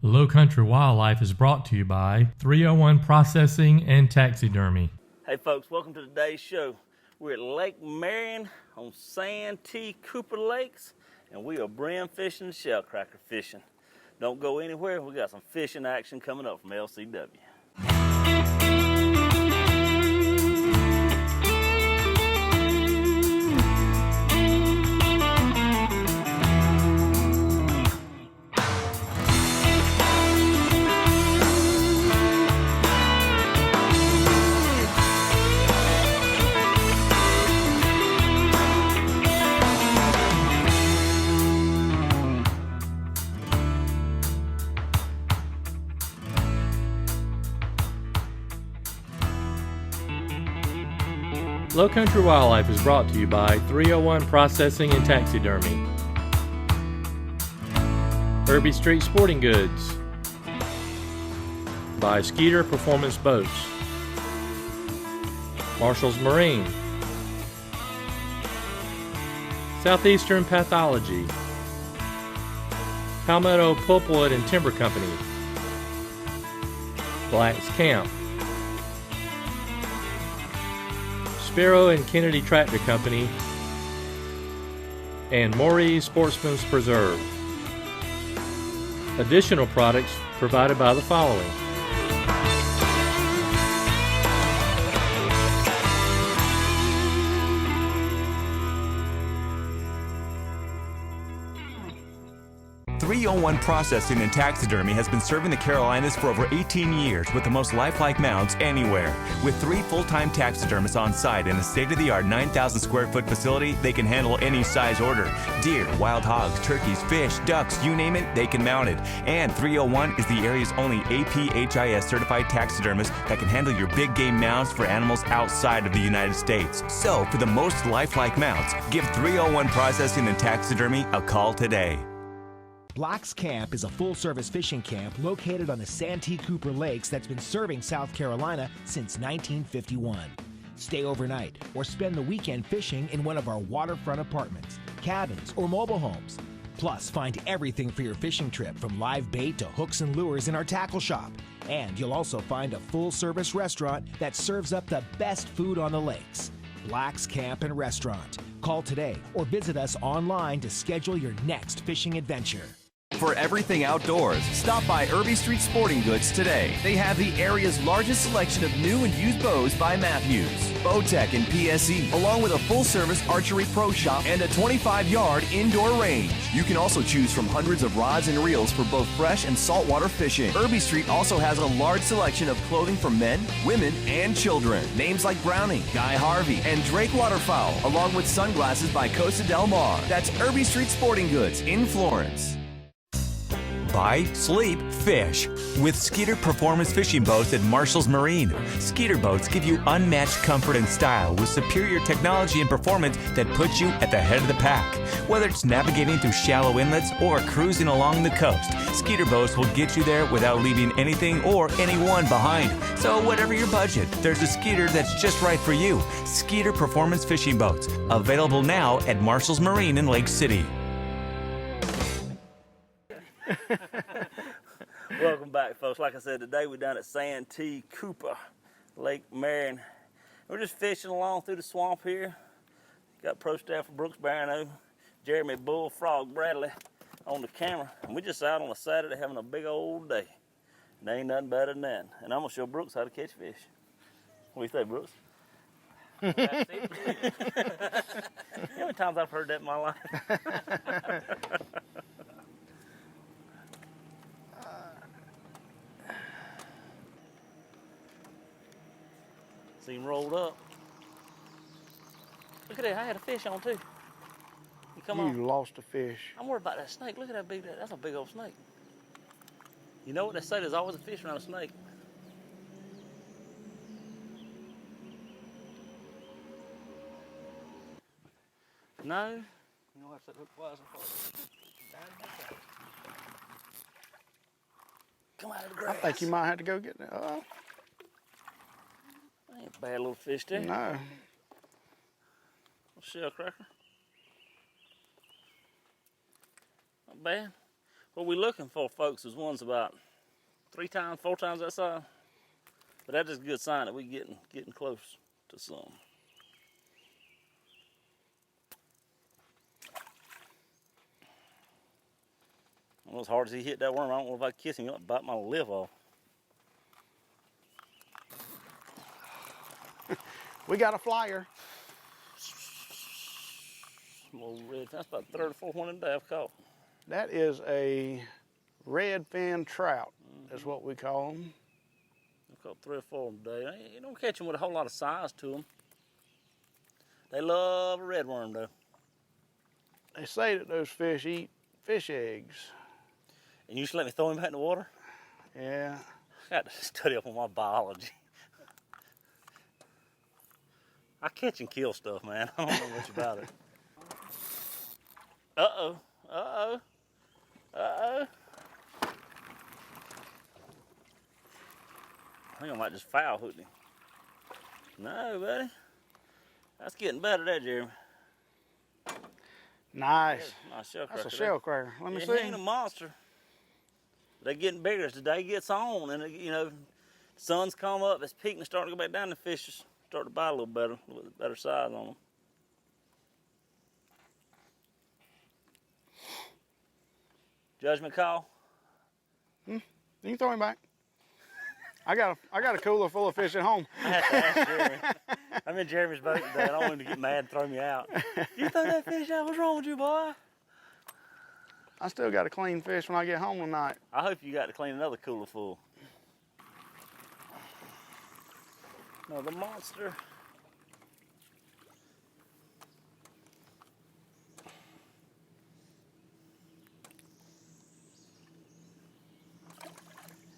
Low Country Wildlife is brought to you by 301 Processing and Taxidermy. Hey folks, welcome to today's show. We're at Lake Marion on Santi Cooper Lakes, and we are brim fishing and shell cracker fishing. Don't go anywhere, we got some fishing action coming up from LCW. Low Country Wildlife is brought to you by 301 Processing and Taxidermy, Irby Street Sporting Goods, by Skeeter Boats, Marshall's Marine, Southeastern Pathology, Palmetto Pulpwood and Timber Company, Black's Camp, Sparrow Kennedy Tractor Company, and Maury Sportsmans Preserve. Additional products provided by the following: 301 Processing and Taxidermy has been serving the Carolinas for over 18 years with the most lifelike mounts anywhere. With 3 full-time taxidermists on site and a state-of-the-art 9,000 square foot facility, they can handle any size order. Deer, wild hogs, turkeys, fish, ducks, you name it, they can mount it. And 301 is the area's only APHIS certified taxidermist that can handle your big game mounts for animals outside of the United States. So, for the most lifelike mounts, give 301 Processing and Taxidermy a call today. Black's Camp is a full-service fishing camp located on the Santi Cooper Lakes that's been serving South Carolina since 1951. Stay overnight or spend the weekend fishing in one of our waterfront apartments, cabins, or mobile homes. Plus, find everything for your fishing trip from live bait to hooks and lures in our tackle shop. And you'll also find a full-service restaurant that serves up the best food on the lakes. Black's Camp and Restaurant. Call today or visit us online to schedule your next fishing adventure. For everything outdoors, stop by Irby Street Sporting Goods today. They have the area's largest selection of new and used bows by Matthews, Bowtech and PSE, along with a full-service archery pro shop and a 25-yard indoor range. You can also choose from hundreds of rods and reels for both fresh and saltwater fishing. Irby Street also has a large selection of clothing for men, women, and children. Names like Browning, Guy Harvey, and Drake Waterfowl, along with sunglasses by Costa Del Mar. That's Irby Street Sporting Goods in Florence. Buy, sleep, fish with Skeeter Performance Fishing Boats at Marshall's Marine. Skeeter Boats give you unmatched comfort and style with superior technology and performance that puts you at the head of the pack. Whether it's navigating through shallow inlets or cruising along the coast, Skeeter Boats will get you there without leaving anything or anyone behind. So whatever your budget, there's a Skeeter that's just right for you. Skeeter Performance Fishing Boats, available now at Marshall's Marine in Lake City. Welcome back, folks. Like I said, today we're down at Santi Cooper, Lake Marion. We're just fishing along through the swamp here. Got pro staff for Brooks Barano, Jeremy Bullfrog Bradley on the camera. And we're just out on a Saturday having a big old day. There ain't nothing better than that. And I'm going to show Brooks how to catch fish. What do you say, Brooks? You know how many times I've heard that in my life? See him rolled up. Look at that, I had a fish on too. You lost a fish. I'm worried about that snake. Look at that big, that's a big old snake. You know what they say, there's always a fish around a snake. No? You know what's that hook was? Come out of the grass. I think you might have to go get that. Ain't a bad little fish there. No. Shell cracker. Not bad. What we're looking for, folks, is ones about 3 times, 4 times that size. But that's just a good sign that we're getting close to some. Well, as hard as he hit that worm, I don't know if I kiss him, he'll bite my lip off. We got a flyer. Small red, that's about 3 or 4 one a day I've caught. That is a red fin trout, is what we call them. I've caught 3 or 4 a day. You don't catch them with a whole lot of size to them. They love a red worm, though. They say that those fish eat fish eggs. And you just let me throw him back in the water? Yeah. I got to study up on my biology. I catch and kill stuff, man. I don't know much about it. Uh-oh. Uh-oh. Uh-oh. I think I might just foul hook him. No, buddy. That's getting better there, Jeremy. Nice. Nice shell cracker. That's a shell cracker. Let me He see. ain't a monster. They're getting bigger as the day gets on, and you know, the sun's come up, it's peaking, and starting to go back down. The fish is starting to bite a little better size on them. Judgment call. You can throw him back. I got a cooler full of fish at home. I have to ask Jeremy. I'm in Jeremy's boat today. I don't want him to get mad and throw me out. You throw that fish out? What's wrong with you, boy? I still got to clean fish when I get home tonight. I hope you got to clean another cooler full. Another monster.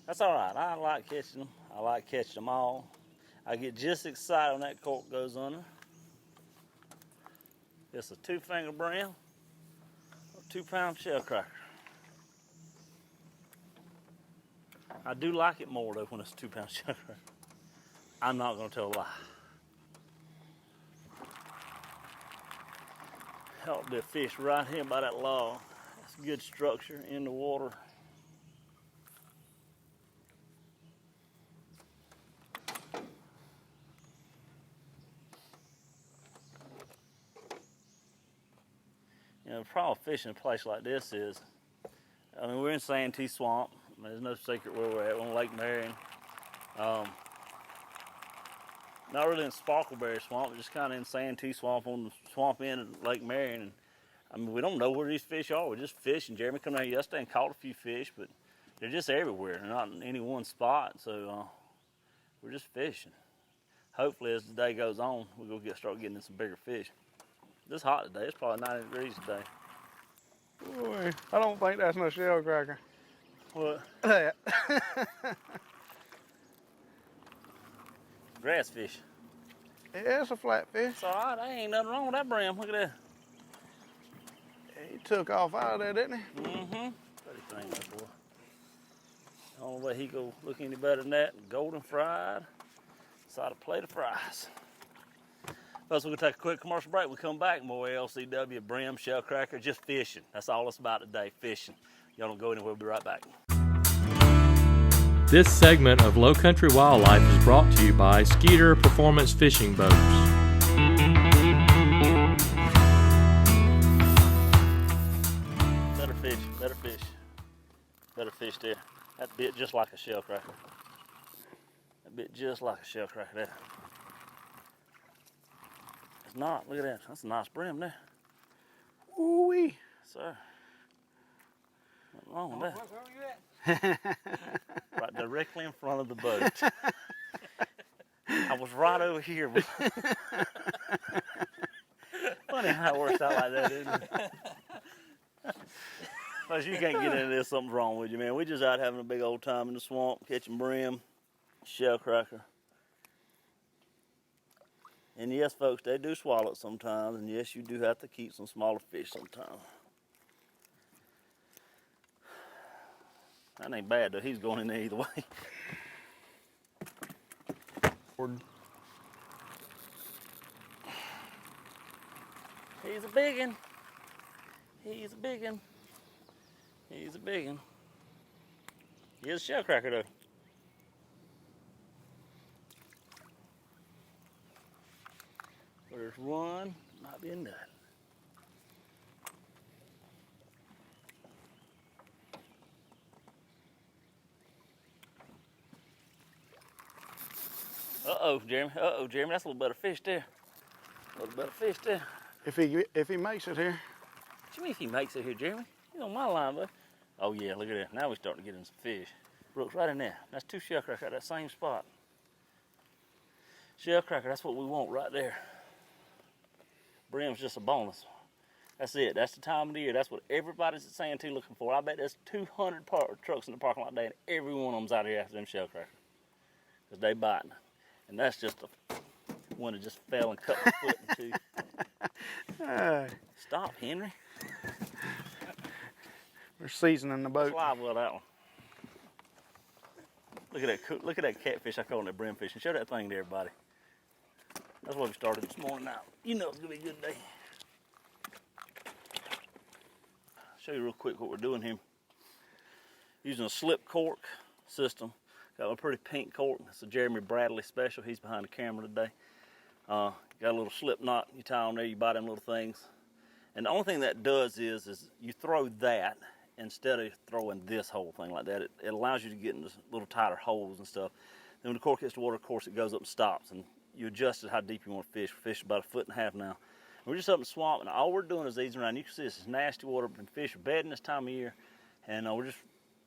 That's all right. I like catching them. I like catching them all. I get just excited when that cork goes under. It's a 2-finger bream, a 2-pound shell cracker. I do like it more though when it's a 2-pound shell cracker. I'm not gonna tell a lie. Help the fish right here by that log. That's good structure in the water. You know, the problem with fishing a place like this is, I mean, we're in Santi Swamp. There's no secret where we're at. We're on Lake Marion. Not really in Sparkleberry Swamp, just kind of in Santi Swamp on the swamp end of Lake Marion. And I mean, we don't know where these fish are. We're just fishing. Jeremy came out yesterday and caught a few fish, but they're just everywhere. They're not in any one spot. So we're just fishing. Hopefully, as the day goes on, we're gonna start getting in some bigger fish. It's hot today. It's probably 90 degrees today. Boy, I don't think that's no shell cracker. What? That. Grass fish. Yeah, it's a flatfish. It's all right. There ain't nothing wrong with that brim. Look at that. He took off out of there, didn't he? Mm-hmm. Pretty thing, that boy. The only way he go look any better than that, golden fried, side a plate of fries. Folks, we're gonna take a quick commercial break. We come back, more LCW Bream, Shell Cracker, just fishing. That's all it's about today, fishing. Y'all don't go anywhere, we'll be right back. This segment of Low Country Wildlife is brought to you by Skeeter Performance Fishing Boats. Better fish, better fish. Better fish there. That bit just like a shell cracker. That bit just like a shell cracker there. It's not, look at that. That's a nice brim there. Ooh-wee. Sir. Nothing wrong with that. Right directly in front of the boat. I was right over here. Funny how it works out like that, isn't it? But you can't get into this, something's wrong with you, man. We just out having a big old time in the swamp, catching brim, shell cracker. And yes, folks, they do swallow it sometimes, and yes, you do have to keep some smaller fish sometimes. That ain't bad though, he's going in there either way. He's a big one. He's a big one. He's a big one. He is a shell cracker though. There's one, might be a nut. Uh-oh, Jeremy. Uh-oh, Jeremy. That's a little better fish there. A little better fish there. If he makes it here. What you mean if he makes it here, Jeremy? He's on my line, bud. Oh, yeah, look at that. Now we're starting to get in some fish. Brooks, right in there. That's 2 shell cracker at that same spot. Shell cracker, that's what we want right there. Brim's just a bonus. That's it. That's the time of the year. That's what everybody's at Santi looking for. I bet there's 200 trucks in the parking lot today, and every one of them's out here after them shell crackers. Because they biting. And that's just a one that just fell and cut my foot in two. Stop, Henry. We're seasoning the boat. Live well that one. Look at that catfish I call it brim fish. And show that thing to everybody. That's what we started this morning now. You know it's gonna be a good day. Show you real quick what we're doing here. Using a slip cork system. Got a pretty pink cork. It's a Jeremy Bradley special. He's behind the camera today. Got a little slip knot. You tie on there, you buy them little things. And the only thing that does is you throw that instead of throwing this whole thing like that. It allows you to get in the little tighter holes and stuff. Then when the cork hits the water, of course, it goes up and stops. And you adjust it how deep you want to fish. We're fishing about 1.5 feet now. And we're just up in the swamp, and all we're doing is easing around. You can see this is nasty water, and fish are bedding this time of year. And we're just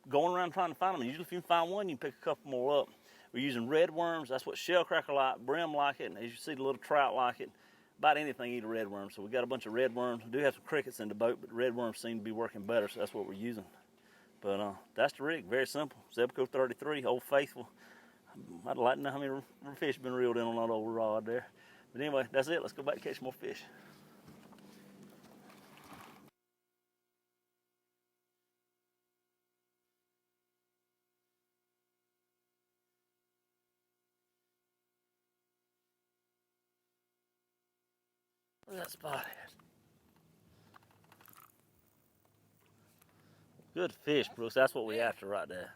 going around trying to find them. And usually if you can find one, you can pick a couple more up. We're using red worms. That's what shell cracker like, brim like it, and as you see the little trout like it. About anything eat a red worm. So we got a bunch of red worms. We do have some crickets in the boat, but the red worms seem to be working better, so that's what we're using. But that's the rig, very simple. Zebco 33, Old Faithful. I'd like to know how many fish have been reeled in on that old rod there. But anyway, that's it. Let's go back and catch more fish. Where's that spot at? Good fish, Brooks. That's what we after right there.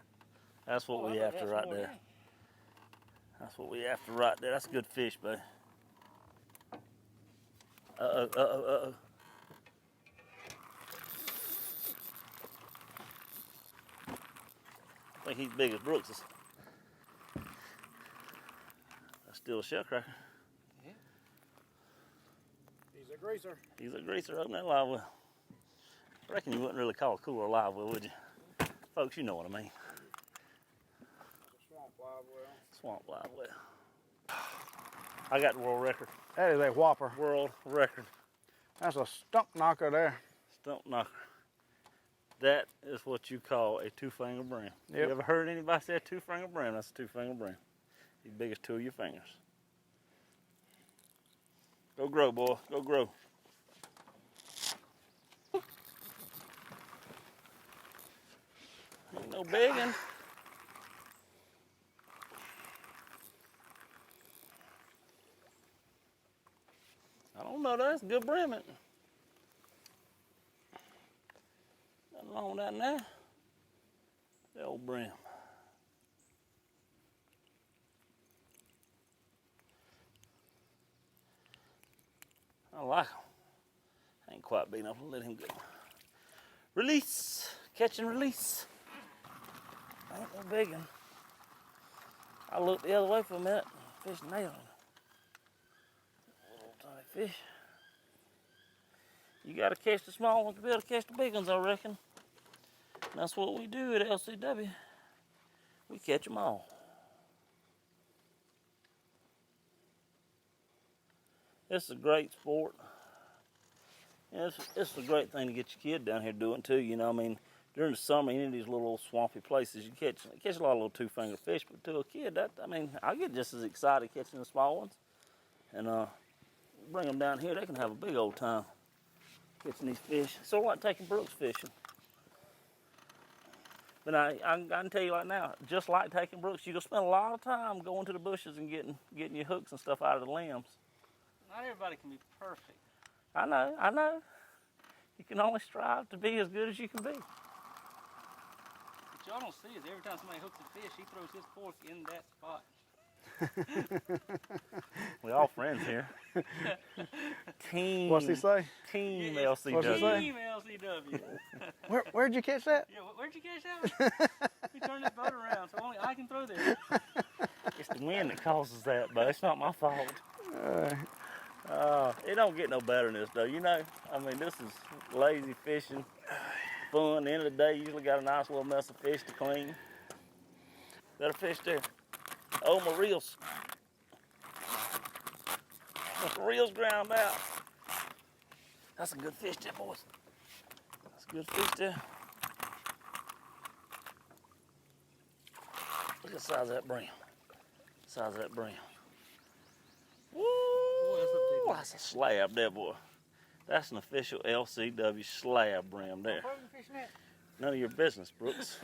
That's what we after right there. That's what we after right there. That's a good fish, babe. Uh-oh, uh-oh, uh-oh. I think he's big as Brooks is. That's still a shell cracker. He's a greaser. He's a greaser up in that live well. I reckon you wouldn't really call a cooler a live well, would you? Folks, you know what I mean. Swamp live well. Swamp live well. I got the world record. That is a whopper. World record. That's a stump knocker there. Stump knocker. That is what you call a 2-finger brim. Yep. You ever heard anybody say a 2-finger brim? That's a 2-finger brim. The biggest 2 of your fingers. Go grow, boy. Go grow. Ain't no biggin'. I don't know. That's a good brim. Nothing wrong with that in there. The old brim. I like him. Ain't quite big enough to let him go. Release. Catch and release. Ain't no big one. I looked the other way for a minute. Fish nailing. Little tiny fish. You gotta catch the small ones to be able to catch the big ones, I reckon. And that's what we do at LCW. We catch them all. It's a great sport. And it's a great thing to get your kid down here doing too. You know, I mean, during the summer, any of these little swampy places, you catch a lot of little 2-finger fish. But to a kid, I get just as excited catching the small ones. And bring them down here, they can have a big old time catching these fish. Sort of like taking Brooks fishing. But I can tell you right now, just like taking Brooks, you're gonna spend a lot of time going to the bushes and getting your hooks and stuff out of the limbs. Not everybody can be I know. You can only strive to be as good as you can be. What y'all don't see is every time somebody hooks a fish, he throws his fork in that spot. We all friends here. Team. What's he say? Team Yeah, what's he LCW. say? Team LCW. Where'd you catch that? Yeah, where'd you catch that one? We turned this boat around, so only I can throw there. It's the wind that causes that, but it's not my fault. It don't get no better than this, though. You know, I mean, this is lazy fishing, fun. At the end of the day, you usually got a nice little mess of fish to clean. Got a fish there. Oh, my reels. My reels ground out. That's a good fish there, boys. That's a good fish there. Look at the size of that brim. Size of that brim. Woo! Boy, That's a slab there, boy. That's an official LCW slab brim there. None of your business, Brooks.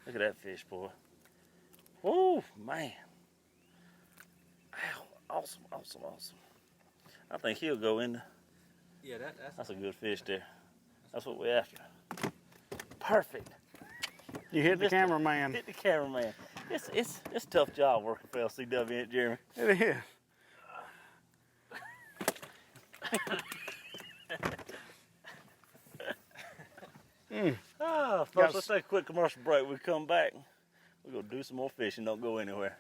Look at that fish, boy. Woo, man. Ow, awesome, awesome, awesome. I think he'll go in. Yeah, That's a good fish there. That's what we're after. Perfect. You hit the cameraman. Hit the cameraman. It's a tough job working for LCW, ain't it, Jeremy? It is. Folks, let's take a quick commercial break. We come back. We're going to do some more fishing. Don't go anywhere.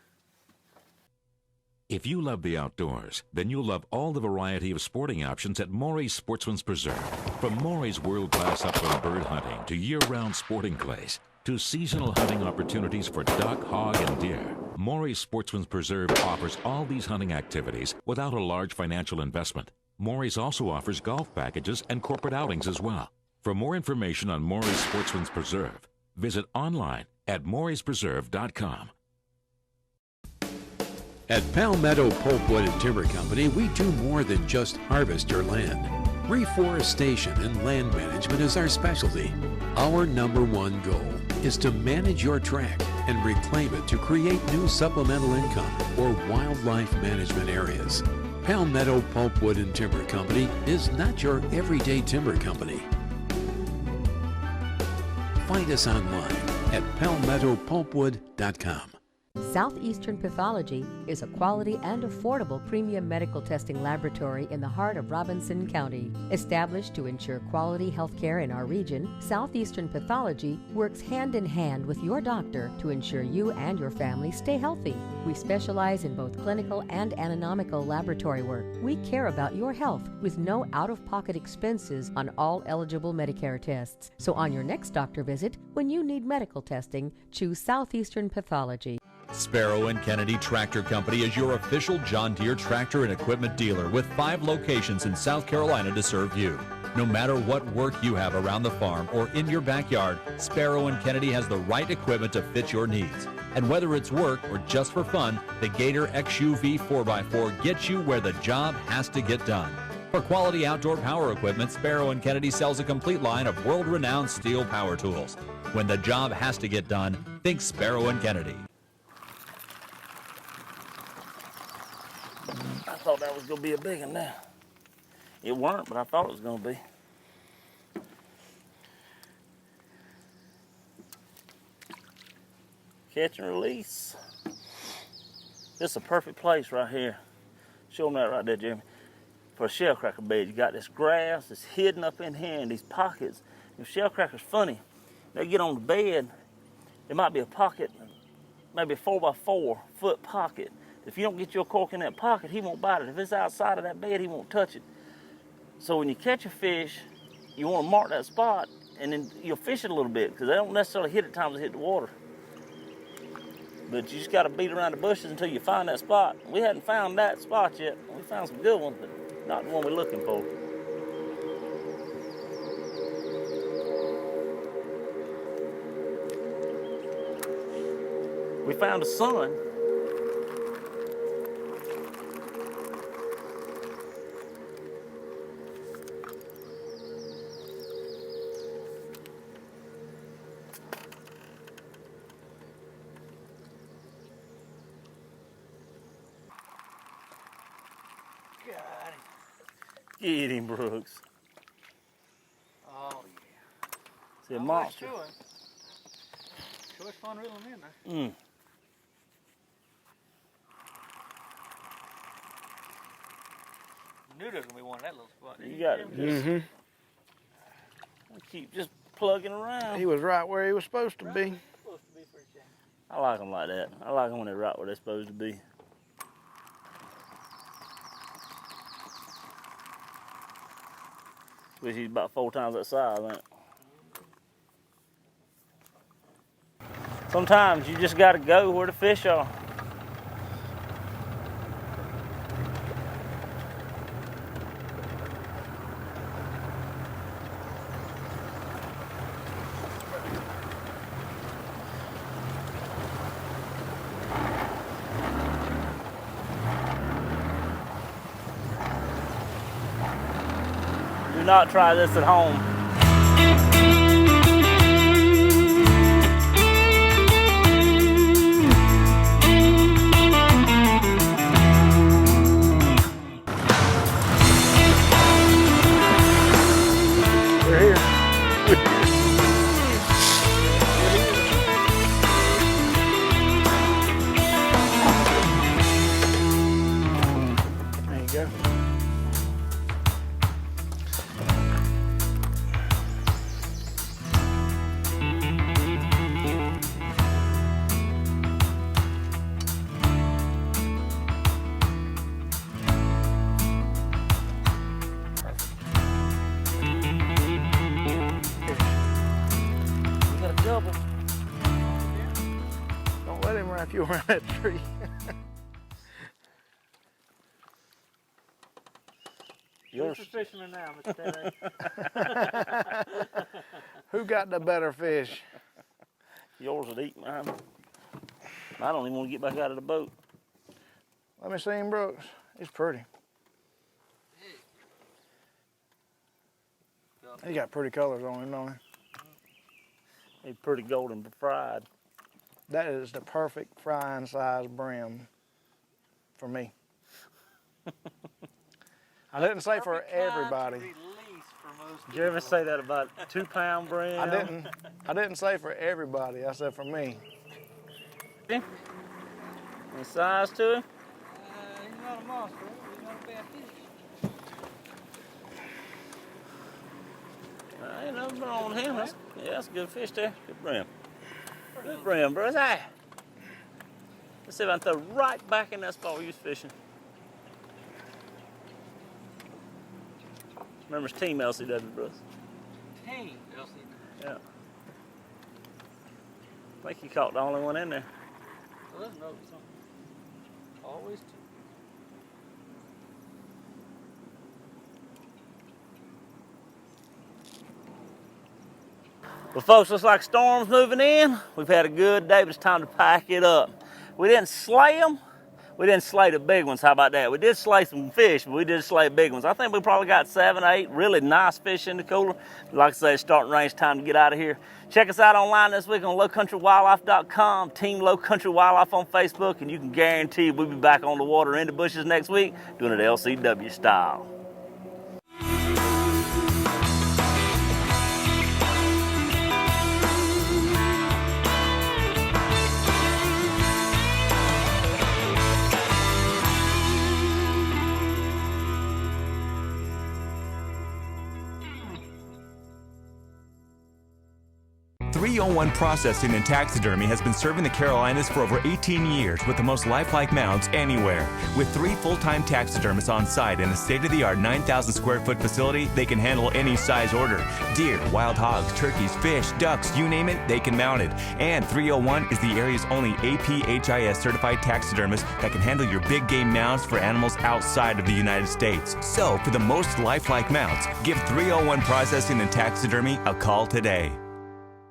If you love the outdoors, then you'll love all the variety of sporting options at Maury's Sportsman's Preserve. From Maury's world-class upland bird hunting to year-round sporting clays to seasonal hunting opportunities for duck, hog, and deer, Maury's Sportsman's Preserve offers all these hunting activities without a large financial investment. Maury's also offers golf packages and corporate outings as well. For more information on Maury's Sportsman's Preserve, visit online at mauryspreserve.com. At Palmetto Pulpwood and Timber Company, we do more than just harvest your land. Reforestation and land management is our specialty. Our #1 goal is to manage your tract and reclaim it to create new supplemental income or wildlife management areas. Palmetto Pulpwood and Timber Company is not your everyday timber company. Find us online at palmettopulpwood.com. Southeastern Pathology is a quality and affordable premium medical testing laboratory in the heart of Robinson County. Established to ensure quality health care in our region, Southeastern Pathology works hand in hand with your doctor to ensure you and your family stay healthy. We specialize in both clinical and anatomical laboratory work. We care about your health with no out-of-pocket expenses on all eligible Medicare tests. So on your next doctor visit, when you need medical testing, choose Southeastern Pathology. Sparrow Kennedy Tractor Company is your official John Deere tractor and equipment dealer with 5 locations in South Carolina to serve you. No matter what work you have around the farm or in your backyard, Sparrow Kennedy has the right equipment to fit your needs. And whether it's work or just for fun, the Gator XUV 4x4 gets you where the job has to get done. For quality outdoor power equipment, Sparrow Kennedy sells a complete line of world-renowned steel power tools. When the job has to get done, think Sparrow Kennedy. I thought that was going to be a big one now. It weren't, but I thought it was going to be. Catch and release. This is a perfect place right here. Show them that right there, Jeremy. For a shell cracker bed, you got this grass that's hidden up in here in these pockets. If shell cracker's funny, they get on the bed, there might be a pocket, maybe a 4x4 foot pocket. If you don't get your cork in that pocket, he won't bite it. If it's outside of that bed, he won't touch it. So when you catch a fish, you want to mark that spot, and then you'll fish it a little bit, because they don't necessarily hit it times they hit the water. But you just got to beat around the bushes until you find that spot. We hadn't found that spot yet. We found some good ones, but not the one we're looking for. We found a sun. Get him, Brooks. Oh, yeah. See a monster. Sure, it's fun reeling them in there. I knew there was gonna be one in that little spot. You got it. Keep just plugging around. He was right where he was supposed to be. I like them like that. I like them when they're right where they're supposed to be. Wish he's about 4 times that size, ain't it? Sometimes you just gotta go where the fish are. Do not try this at home. We're here. There you go. We got a double. Don't let him wrap you around that tree. Yours. Who's the fisherman now, Mr. Taylor? Who got the better fish? Yours would eat mine. I don't even want to get back out of the boat. Let me see him, Brooks. He's pretty. He got pretty colors on him, don't he? He's pretty golden fried. That is the perfect frying size brim for me. I didn't say for everybody. Did you ever say that about 2-pound brim? I didn't say for everybody. I said for me. Any size to him? He's not a monster. He's not a bad fish. Ain't nothing wrong with him. That's a good fish there. Good brim. Good brim, bro. Let's see if I can throw right back in that spot where you was fishing. Remember, it's Team LCW, bros. Team LCW. Yeah. I think you caught the only one in there. Well, there's another something. Always two. Well, folks, looks like storm's moving in. We've had a good day, but it's time to pack it up. We didn't slay them. We didn't slay the big ones. How about that? We did slay some fish, but we did slay big ones. I think we probably got 7 or 8 really nice fish in the cooler. Like I say, it's starting range time to get out of here. Check us out online this week on lowcountrywildlife.com, Team Low Country Wildlife on Facebook, and you can guarantee we'll be back on the water in the bushes next week doing it LCW style. .301 Processing and Taxidermy has been serving the Carolinas for over 18 years with the most lifelike mounts anywhere. With 3 full-time taxidermists on site in a state-of-the-art 9,000 square foot facility, they can handle any size order. Deer, wild hogs, turkeys, fish, ducks, you name it, they can mount it. And 301 is the area's only APHIS certified taxidermist that can handle your big game mounts for animals outside of the United States. So, for the most lifelike mounts, give 301 Processing and Taxidermy a call today.